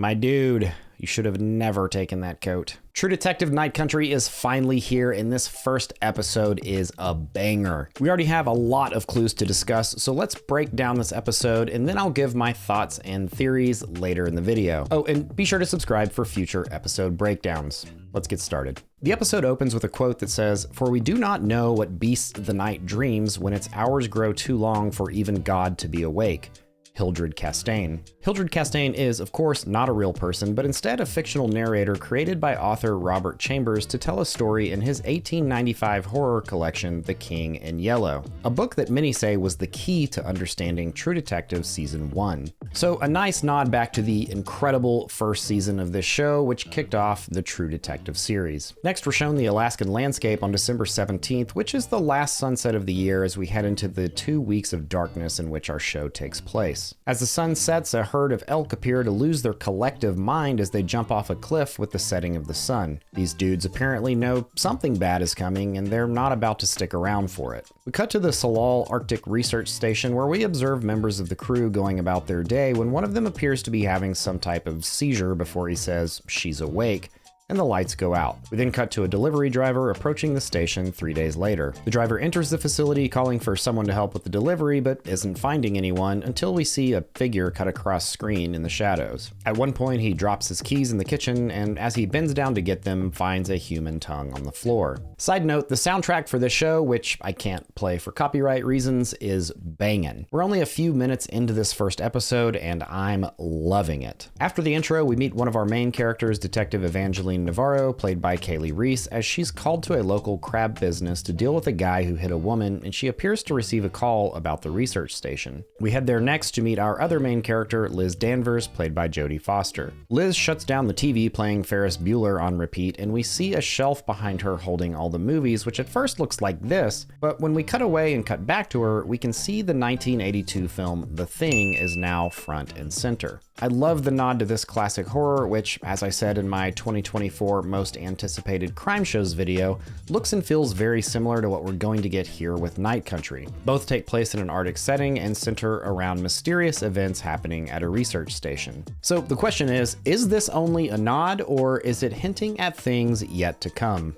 My dude, you should have never taken that coat. True Detective Night Country is finally here, and this first episode is a banger. We already have a lot of clues to discuss, so let's break down this episode, and then I'll give my thoughts and theories later in the video. Oh, and be sure to subscribe for future episode breakdowns. Let's get started. The episode opens with a quote that says, "For we do not know what beasts the night dreams when its hours grow too long for even God to be awake." Hildred Castaigne. Hildred Castaigne is, of course, not a real person, but instead a fictional narrator created by author Robert Chambers to tell a story in his 1895 horror collection, The King in Yellow, a book that many say was the key to understanding True Detective Season 1. So a nice nod back to the incredible first season of this show, which kicked off the True Detective series. Next, we're shown the Alaskan landscape on December 17th, which is the last sunset of the year as we head into the 2 weeks of darkness in which our show takes place. As the sun sets, a herd of elk appear to lose their collective mind as they jump off a cliff with the setting of the sun. These dudes apparently know something bad is coming, and they're not about to stick around for it. We cut to the Salal Arctic Research Station, where we observe members of the crew going about their day when one of them appears to be having some type of seizure before he says she's awake, and the lights go out. We then cut to a delivery driver approaching the station 3 days later. The driver enters the facility calling for someone to help with the delivery, but isn't finding anyone until we see a figure cut across screen in the shadows. At one point, he drops his keys in the kitchen, and as he bends down to get them, finds a human tongue on the floor. Side note, the soundtrack for this show, which I can't play for copyright reasons, is bangin'. We're only a few minutes into this first episode, and I'm loving it. After the intro, we meet one of our main characters, Detective Evangeline Navarro, played by Kaylee Reis, as she's called to a local crab business to deal with a guy who hit a woman, and she appears to receive a call about the research station. We head there next to meet our other main character, Liz Danvers, played by Jodie Foster. Liz shuts down the TV playing Ferris Bueller on repeat, and we see a shelf behind her holding all the movies, which at first looks like this, but when we cut away and cut back to her, we can see the 1982 film The Thing is now front and center. I love the nod to this classic horror, which, as I said in my 2024 most anticipated crime shows video, looks and feels very similar to what we're going to get here with Night Country. Both take place in an Arctic setting and center around mysterious events happening at a research station. So the question is this only a nod, or is it hinting at things yet to come?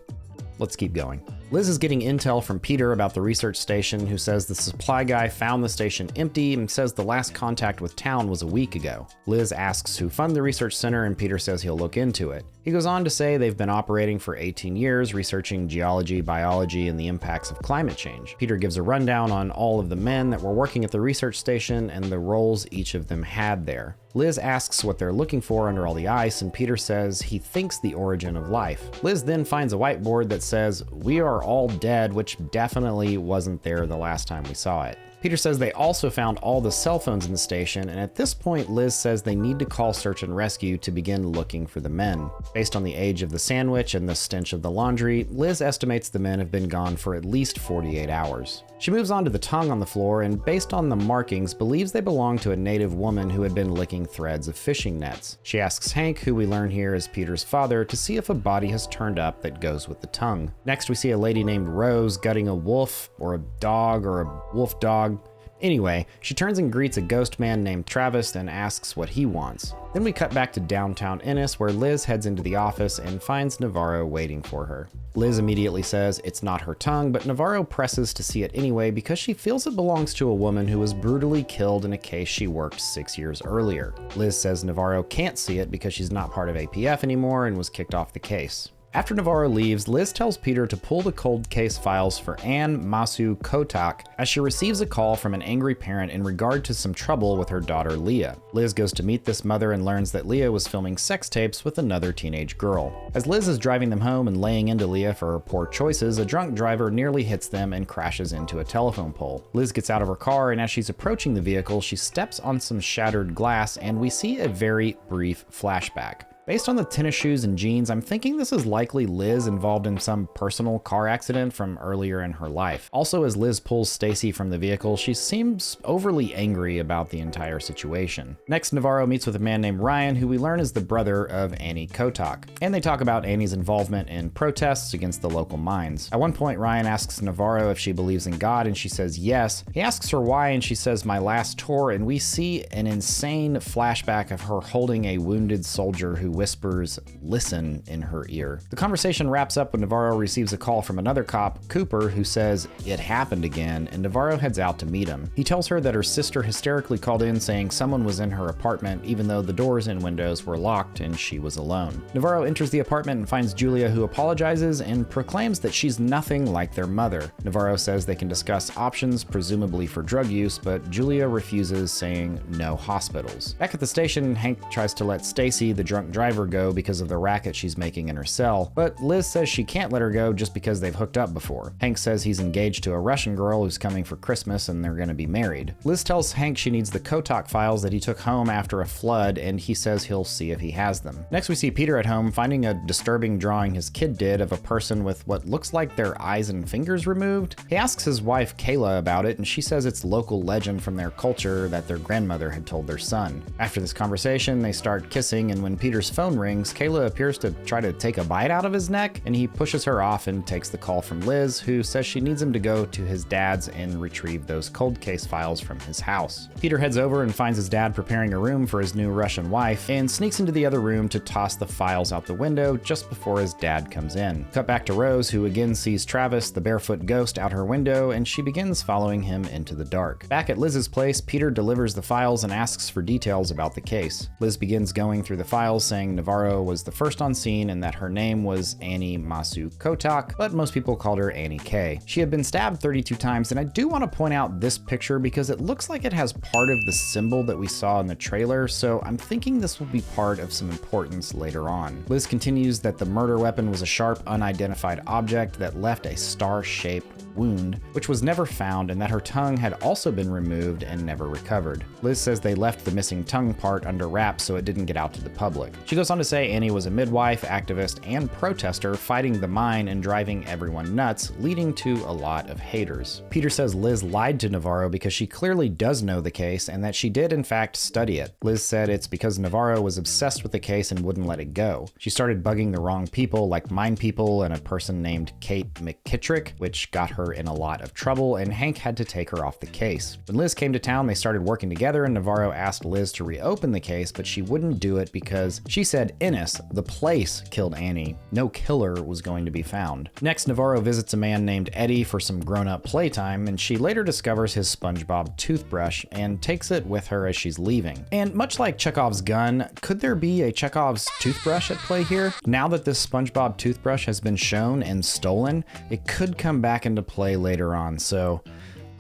Let's keep going. Liz is getting intel from Peter about the research station, who says the supply guy found the station empty and says the last contact with town was a week ago. Liz asks who funded the research center, and Peter says he'll look into it. He goes on to say they've been operating for 18 years, researching geology, biology, and the impacts of climate change. Peter gives a rundown on all of the men that were working at the research station and the roles each of them had there. Liz asks what they're looking for under all the ice, and Peter says he thinks the origin of life. Liz then finds a whiteboard that says, "We are all dead," which definitely wasn't there the last time we saw it. Peter says they also found all the cell phones in the station, and at this point Liz says they need to call search and rescue to begin looking for the men. Based on the age of the sandwich and the stench of the laundry, Liz estimates the men have been gone for at least 48 hours. She moves on to the tongue on the floor, and based on the markings, believes they belong to a native woman who had been licking threads of fishing nets. She asks Hank, who we learn here is Peter's father, to see if a body has turned up that goes with the tongue. Next, we see a lady named Rose gutting a wolf, or a dog, or a wolf dog. Anyway, she turns and greets a ghost man named Travis and asks what he wants. Then we cut back to downtown Ennis, where Liz heads into the office and finds Navarro waiting for her. Liz immediately says it's not her tongue, but Navarro presses to see it anyway because she feels it belongs to a woman who was brutally killed in a case she worked 6 years earlier. Liz says Navarro can't see it because she's not part of APF anymore and was kicked off the case. After Navarro leaves, Liz tells Peter to pull the cold case files for Anne Masu Kotak as she receives a call from an angry parent in regard to some trouble with her daughter Leah. Liz goes to meet this mother and learns that Leah was filming sex tapes with another teenage girl. As Liz is driving them home and laying into Leah for her poor choices, a drunk driver nearly hits them and crashes into a telephone pole. Liz gets out of her car, and as she's approaching the vehicle, she steps on some shattered glass, and we see a very brief flashback. Based on the tennis shoes and jeans, I'm thinking this is likely Liz involved in some personal car accident from earlier in her life. Also, as Liz pulls Stacy from the vehicle, she seems overly angry about the entire situation. Next, Navarro meets with a man named Ryan, who we learn is the brother of Annie Kotak, and they talk about Annie's involvement in protests against the local mines. At one point, Ryan asks Navarro if she believes in God, and she says yes. He asks her why, and she says, "My last tour," and we see an insane flashback of her holding a wounded soldier who whispers, "Listen," in her ear. The conversation wraps up when Navarro receives a call from another cop, Cooper, who says it happened again, and Navarro heads out to meet him. He tells her that her sister hysterically called in saying someone was in her apartment, even though the doors and windows were locked and she was alone. Navarro enters the apartment and finds Julia, who apologizes and proclaims that she's nothing like their mother. Navarro says they can discuss options, presumably for drug use, but Julia refuses, saying no hospitals. Back at the station, Hank tries to let Stacy, the drunk driver, go because of the racket she's making in her cell, but Liz says she can't let her go just because they've hooked up before. Hank says he's engaged to a Russian girl who's coming for Christmas and they're going to be married. Liz tells Hank she needs the Kotak files that he took home after a flood, and he says he'll see if he has them. Next, we see Peter at home finding a disturbing drawing his kid did of a person with what looks like their eyes and fingers removed. He asks his wife Kayla about it, and she says it's local legend from their culture that their grandmother had told their son. After this conversation, they start kissing, and when Peter's phone rings, Kayla appears to try to take a bite out of his neck, and he pushes her off and takes the call from Liz, who says she needs him to go to his dad's and retrieve those cold case files from his house. Peter heads over and finds his dad preparing a room for his new Russian wife, and sneaks into the other room to toss the files out the window just before his dad comes in. Cut back to Rose, who again sees Travis, the barefoot ghost, out her window, and she begins following him into the dark. Back at Liz's place, Peter delivers the files and asks for details about the case. Liz begins going through the files, saying Navarro was the first on scene and that her name was Annie Masu Kotak, but most people called her Annie K. She had been stabbed 32 times, and I do want to point out this picture because it looks like it has part of the symbol that we saw in the trailer, so I'm thinking this will be part of some importance later on. Liz continues that the murder weapon was a sharp, unidentified object that left a star-shaped wound, which was never found, and that her tongue had also been removed and never recovered. Liz says they left the missing tongue part under wraps so it didn't get out to the public. She goes on to say Annie was a midwife, activist, and protester fighting the mine and driving everyone nuts, leading to a lot of haters. Peter says Liz lied to Navarro because she clearly does know the case and that she did in fact study it. Liz said it's because Navarro was obsessed with the case and wouldn't let it go. She started bugging the wrong people, like mine people and a person named Kate McKittrick, which got her in a lot of trouble, and Hank had to take her off the case. When Liz came to town, they started working together, and Navarro asked Liz to reopen the case, but she wouldn't do it because she said Innis, the place, killed Annie. No killer was going to be found. Next, Navarro visits a man named Eddie for some grown-up playtime, and she later discovers his SpongeBob toothbrush and takes it with her as she's leaving. And much like Chekhov's gun, could there be a Chekhov's toothbrush at play here? Now that this SpongeBob toothbrush has been shown and stolen, it could come back into play later on, so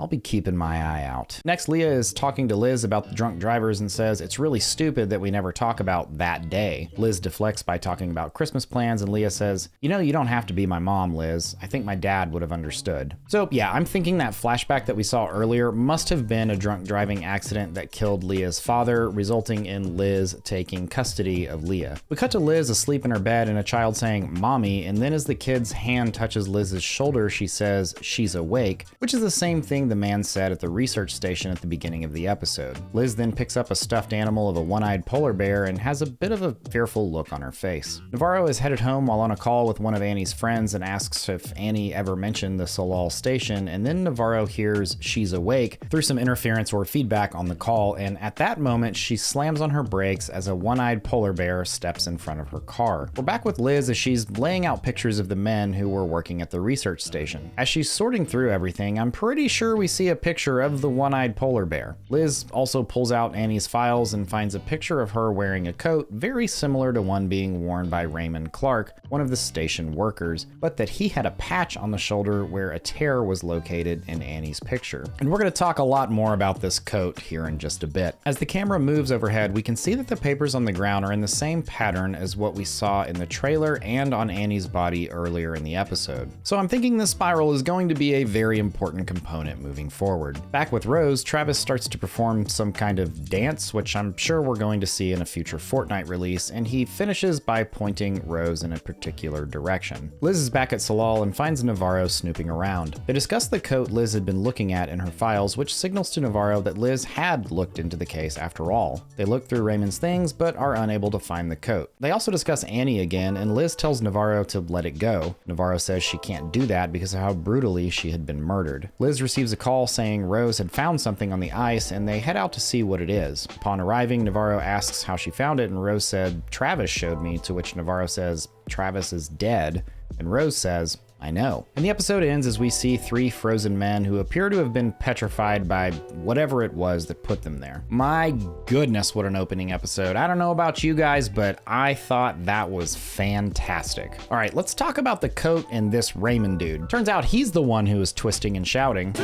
I'll be keeping my eye out. Next, Leah is talking to Liz about the drunk drivers and says it's really stupid that we never talk about that day. Liz deflects by talking about Christmas plans, and Leah says, "You know, you don't have to be my mom, Liz. I think my dad would have understood." So yeah, I'm thinking that flashback that we saw earlier must have been a drunk driving accident that killed Leah's father, resulting in Liz taking custody of Leah. We cut to Liz asleep in her bed and a child saying, "Mommy," and then as the kid's hand touches Liz's shoulder, she says, "She's awake," which is the same thing the man said at the research station at the beginning of the episode. Liz then picks up a stuffed animal of a one-eyed polar bear and has a bit of a fearful look on her face. Navarro is headed home while on a call with one of Annie's friends and asks if Annie ever mentioned the Solal station, and then Navarro hears "she's awake" through some interference or feedback on the call, and at that moment she slams on her brakes as a one-eyed polar bear steps in front of her car. We're back with Liz as she's laying out pictures of the men who were working at the research station. As she's sorting through everything, I'm pretty sure we see a picture of the one-eyed polar bear. Liz also pulls out Annie's files and finds a picture of her wearing a coat very similar to one being worn by Raymond Clark, one of the station workers, but that he had a patch on the shoulder where a tear was located in Annie's picture. And we're going to talk a lot more about this coat here in just a bit. As the camera moves overhead, we can see that the papers on the ground are in the same pattern as what we saw in the trailer and on Annie's body earlier in the episode. So I'm thinking this spiral is going to be a very important component moving forward. Back with Rose, Travis starts to perform some kind of dance, which I'm sure we're going to see in a future Fortnite release, and he finishes by pointing Rose in a particular direction. Liz is back at Salal and finds Navarro snooping around. They discuss the coat Liz had been looking at in her files, which signals to Navarro that Liz had looked into the case after all. They look through Raymond's things, but are unable to find the coat. They also discuss Annie again, and Liz tells Navarro to let it go. Navarro says she can't do that because of how brutally she had been murdered. Liz receives a call saying Rose had found something on the ice, and they head out to see what it is. Upon arriving, Navarro asks how she found it, and Rose said, "Travis showed me," to which Navarro says, "Travis is dead," and Rose says, "I know." And the episode ends as we see three frozen men who appear to have been petrified by whatever it was that put them there. My goodness, what an opening episode. I don't know about you guys, but I thought that was fantastic. All right, let's talk about the coat and this Raymond dude. Turns out he's the one who is twisting and shouting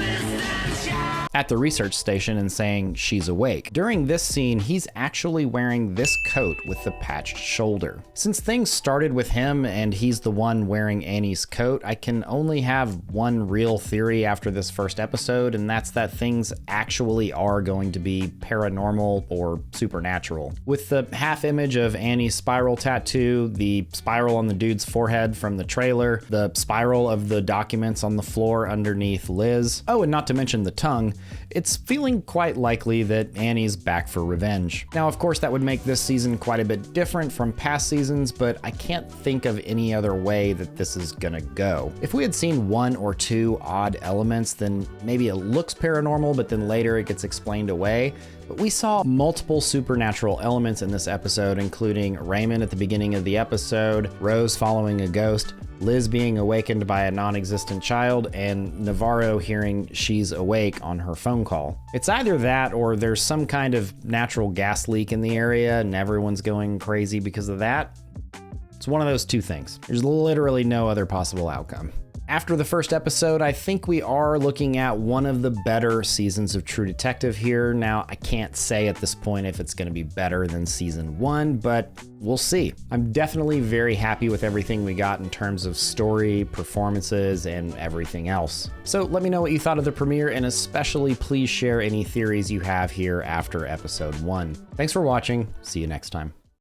at the research station and saying she's awake. During this scene, he's actually wearing this coat with the patched shoulder. Since things started with him and he's the one wearing Annie's coat, I can only have one real theory after this first episode, and that's that things actually are going to be paranormal or supernatural. With the half image of Annie's spiral tattoo, the spiral on the dude's forehead from the trailer, the spiral of the documents on the floor underneath Liz, oh, and not to mention the tongue, it's feeling quite likely that Annie's back for revenge. Now, of course, that would make this season quite a bit different from past seasons, but I can't think of any other way that this is gonna go. If we had seen one or two odd elements, then maybe it looks paranormal, but then later it gets explained away. But we saw multiple supernatural elements in this episode, including Raymond at the beginning of the episode, Rose following a ghost, Liz being awakened by a non-existent child, and Navarro hearing she's awake on her phone call. It's either that or there's some kind of natural gas leak in the area and everyone's going crazy because of that. It's one of those two things. There's literally no other possible outcome. After the first episode, I think we are looking at one of the better seasons of True Detective here. Now, I can't say at this point if it's going to be better than season 1, but we'll see. I'm definitely very happy with everything we got in terms of story, performances, and everything else. So let me know what you thought of the premiere, and especially please share any theories you have here after episode 1. Thanks for watching. See you next time.